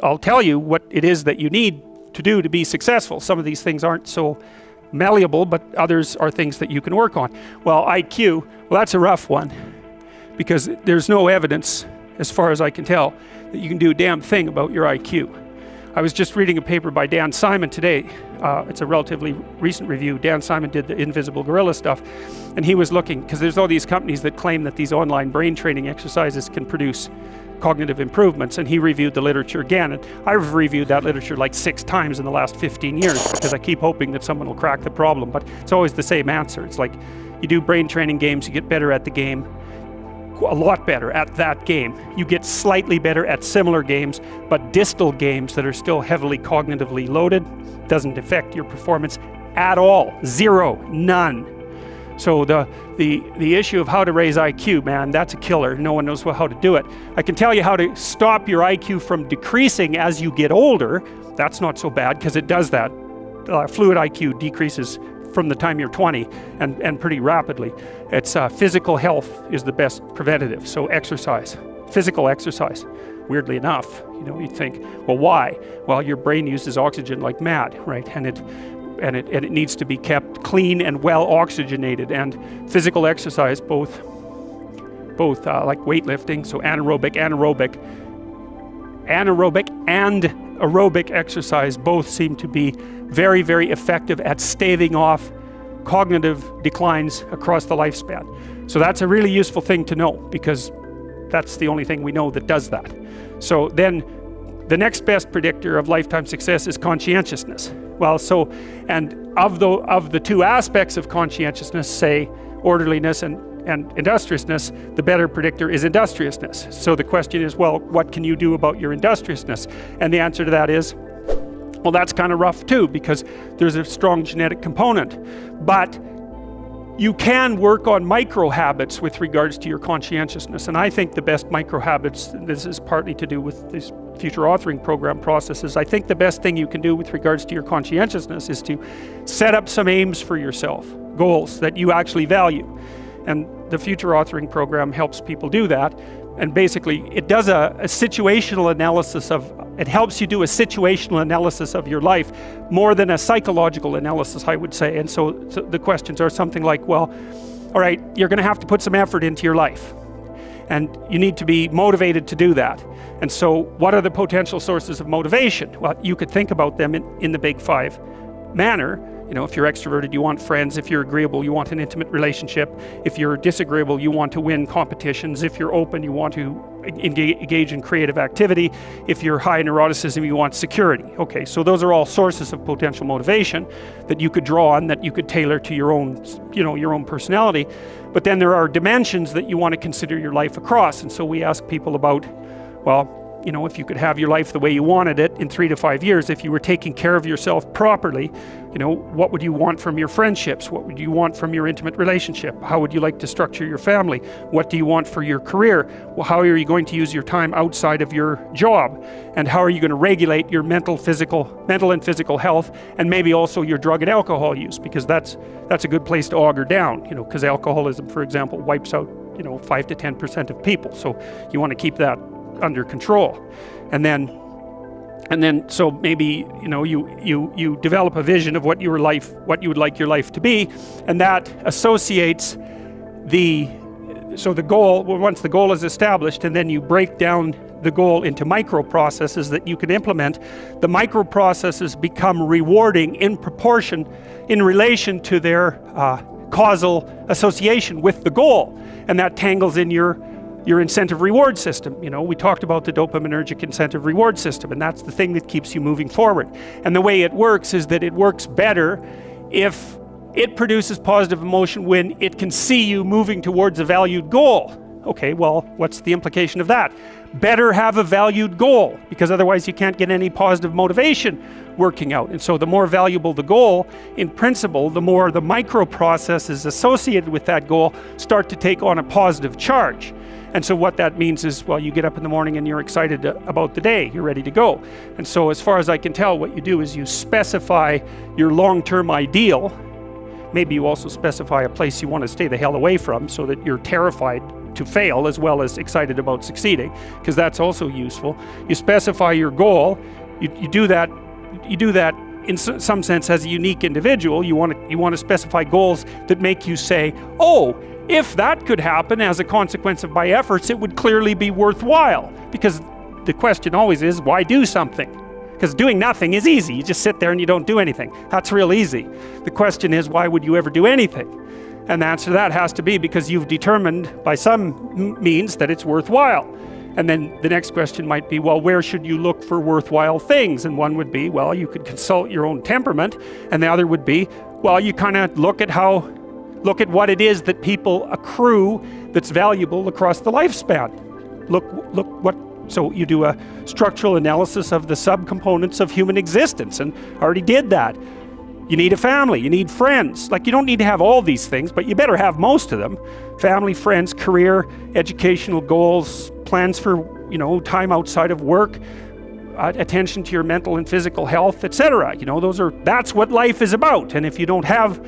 I'll tell you what it is that you need to do to be successful. Some of these things aren't so malleable, but others are things that you can work on. Well, IQ, well, that's a rough one, because there's no evidence, as far as I can tell, that you can do a damn thing about your IQ. I was just reading a paper by Dan Simon today. It's a relatively recent review. Dan Simon did the Invisible Gorilla stuff, and he was looking, because there's all these companies that claim that these online brain training exercises can produce cognitive improvements, and he reviewed the literature again, and I've reviewed that literature like 6 times in the last 15 years because I keep hoping that someone will crack the problem, but it's always the same answer. It's like, you do brain training games, you get better at the game, a lot better at that game. You get slightly better at similar games, but distal games that are still heavily cognitively loaded doesn't affect your performance at all. Zero, none. So the issue of how to raise IQ, man, that's a killer. No one knows how to do it. I can tell you how to stop your IQ from decreasing as you get older. That's not so bad, because it does that. Fluid IQ decreases from the time you're 20 and pretty rapidly. It's physical health is the best preventative. So exercise, physical exercise. Weirdly enough, you'd think, well, why? Well, your brain uses oxygen like mad, right? And it needs to be kept clean and well oxygenated, and physical exercise, both like weightlifting, so anaerobic and aerobic exercise both seem to be very, very effective at staving off cognitive declines across the lifespan. So that's a really useful thing to know, because that's the only thing we know that does that. So then the next best predictor of lifetime success is conscientiousness. Well, and of the 2 aspects of conscientiousness, say orderliness and industriousness, the better predictor is industriousness. So the question is, well, what can you do about your industriousness? And the answer to that is, well, that's kind of rough too, because there's a strong genetic component. But you can work on micro habits with regards to your conscientiousness. And I think the best micro habits, this is partly to do with this future authoring program processes, I think the best thing you can do with regards to your conscientiousness is to set up some aims for yourself, goals that you actually value. And the future authoring program helps people do that. And basically, it does a situational analysis it helps you do a situational analysis of your life more than a psychological analysis, I would say. And so the questions are something like, well, all right, you're going to have to put some effort into your life, and you need to be motivated to do that. And so what are the potential sources of motivation? Well, you could think about them in the big 5 manner. If you're extroverted, you want friends. If you're agreeable, you want an intimate relationship. If you're disagreeable, you want to win competitions. If you're open, you want to engage in creative activity. If you're high in neuroticism, you want security. Okay, so those are all sources of potential motivation that you could draw on, that you could tailor to your own, your own personality. But then there are dimensions that you want to consider your life across. And so we ask people about, well, if you could have your life the way you wanted it in 3 to 5 years, if you were taking care of yourself properly, what would you want from your friendships? What would you want from your intimate relationship? How would you like to structure your family? What do you want for your career? Well, how are you going to use your time outside of your job? And how are you going to regulate your mental and physical health, and maybe also your drug and alcohol use? Because that's a good place to auger down, because alcoholism, for example, wipes out 5 to 10% of people. So you want to keep that under control. And then so maybe you develop a vision of what you would like your life to be, and that associates the goal. Once the goal is established, and then you break down the goal into micro processes that you can implement. The micro processes become rewarding in proportion, in relation to their causal association with the goal, and that tangles in your incentive reward system. We talked about the dopaminergic incentive reward system, and that's the thing that keeps you moving forward. And the way it works is that it works better if it produces positive emotion when it can see you moving towards a valued goal. Okay, well, what's the implication of that? Better have a valued goal, because otherwise you can't get any positive motivation working out. And so the more valuable the goal, in principle, the more the micro processes associated with that goal start to take on a positive charge. And so what that means is, well, you get up in the morning and you're excited about the day, you're ready to go. And so as far as I can tell, what you do is you specify your long-term ideal. Maybe you also specify a place you want to stay the hell away from, so that you're terrified to fail as well as excited about succeeding, because that's also useful. You specify your goal. You do that in some sense as a unique individual. You want to specify goals that make you say, oh, if that could happen as a consequence of my efforts, it would clearly be worthwhile. Because the question always is, why do something? Because doing nothing is easy. You just sit there and you don't do anything. That's real easy. The question is, why would you ever do anything? And the answer to that has to be because you've determined by some means that it's worthwhile. And then the next question might be, well, where should you look for worthwhile things? And one would be, well, you could consult your own temperament. And the other would be, well, you kind of look at what it is that people accrue that's valuable across the lifespan. So you do a structural analysis of the subcomponents of human existence, and already did that. You need a family, you need friends. Like, you don't need to have all these things, but you better have most of them. Family, friends, career, educational goals, plans for, time outside of work, attention to your mental and physical health, etc. That's what life is about. And if you don't have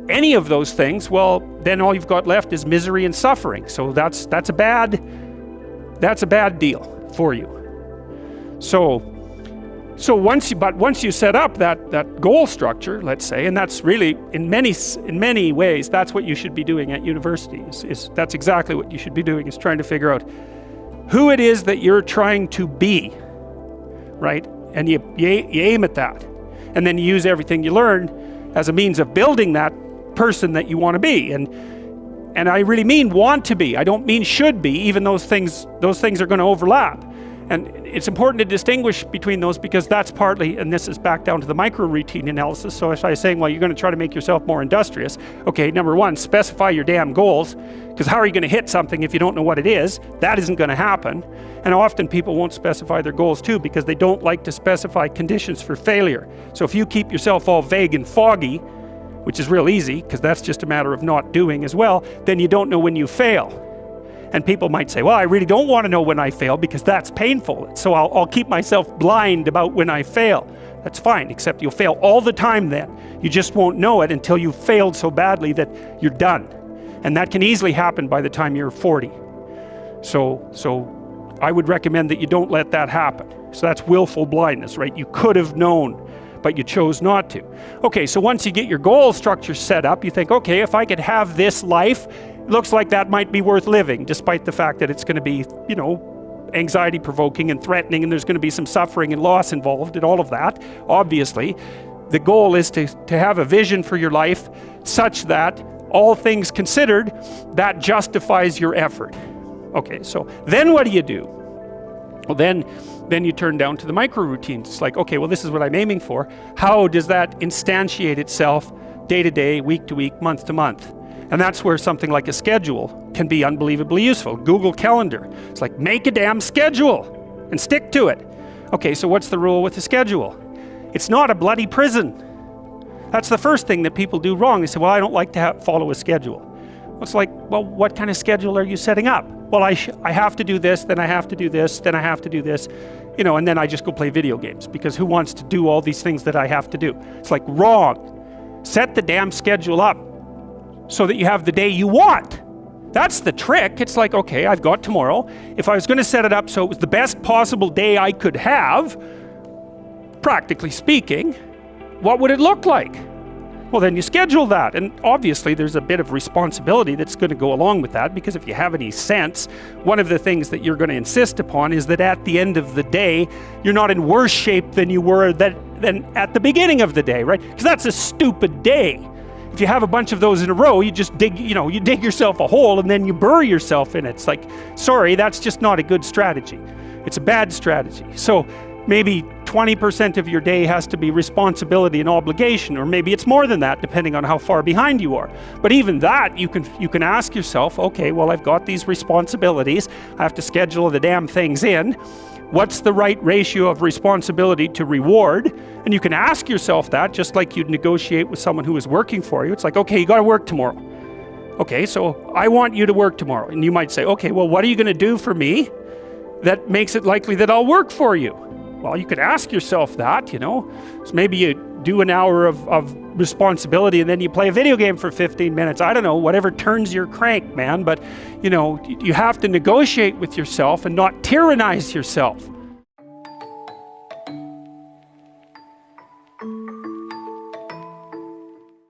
any of those things, well, then all you've got left is misery and suffering. So that's a bad deal for you. So once you set up that goal structure, let's say, and that's really in many ways that's what you should be doing at university. That's exactly what you should be doing, is trying to figure out who it is that you're trying to be, right? And you aim at that, and then you use everything you learn as a means of building that person that you want to be. And I really mean want to be. I don't mean should be. Even those things are going to overlap. And it's important to distinguish between those, because that's partly, and this is back down to the micro routine analysis. So if I was saying, well, you're going to try to make yourself more industrious. Okay, number one, specify your damn goals, because how are you going to hit something if you don't know what it is? That isn't going to happen. And often people won't specify their goals too, because they don't like to specify conditions for failure. So if you keep yourself all vague and foggy, which is real easy, because that's just a matter of not doing as well, then you don't know when you fail. And people might say, well, I really don't want to know when I fail because that's painful. So I'll keep myself blind about when I fail. That's fine, except you'll fail all the time then. You just won't know it until you've failed so badly that you're done. And that can easily happen by the time you're 40. So I would recommend that you don't let that happen. So that's willful blindness, right? You could have known, but you chose not to. Okay, so once you get your goal structure set up, you think, okay, if I could have this life, looks like that might be worth living, despite the fact that it's going to be, anxiety provoking and threatening, and there's going to be some suffering and loss involved and all of that. Obviously, the goal is to have a vision for your life such that, all things considered, that justifies your effort. Okay, so then what do you do? Well, then you turn down to the micro routines. It's like, okay, well, this is what I'm aiming for. How does that instantiate itself day to day, week to week, month to month? And that's where something like a schedule can be unbelievably useful. Google Calendar. It's like, make a damn schedule and stick to it. Okay, so what's the rule with the schedule? It's not a bloody prison. That's the first thing that people do wrong. They say, well, I don't like to follow a schedule. Well, it's like, well, what kind of schedule are you setting up? Well, I have to do this, then I have to do this, then I have to do this, and then I just go play video games, because who wants to do all these things that I have to do? It's like, wrong. Set the damn schedule up so that you have the day you want. That's the trick. It's like, okay, I've got tomorrow. If I was going to set it up so it was the best possible day I could have, practically speaking, what would it look like? Well, then you schedule that. And obviously there's a bit of responsibility that's going to go along with that, because if you have any sense, one of the things that you're going to insist upon is that at the end of the day, you're not in worse shape than you were than at the beginning of the day, right? Because that's a stupid day. If you have a bunch of those in a row, you just dig yourself a hole and then you bury yourself in it. It's like, sorry, that's just not a good strategy. It's a bad strategy. So maybe 20% of your day has to be responsibility and obligation, or maybe it's more than that, depending on how far behind you are. But even that, you can ask yourself, okay, well, I've got these responsibilities. I have to schedule the damn things in. What's the right ratio of responsibility to reward? And you can ask yourself that, just like you'd negotiate with someone who is working for you. It's like, okay, you got to work tomorrow. Okay, so I want you to work tomorrow. And you might say, okay, well, what are you going to do for me that makes it likely that I'll work for you? Well, you could ask yourself that, So maybe do an hour of responsibility and then you play a video game for 15 minutes. I don't know, whatever turns your crank, man. But, you know, you have to negotiate with yourself and not tyrannize yourself.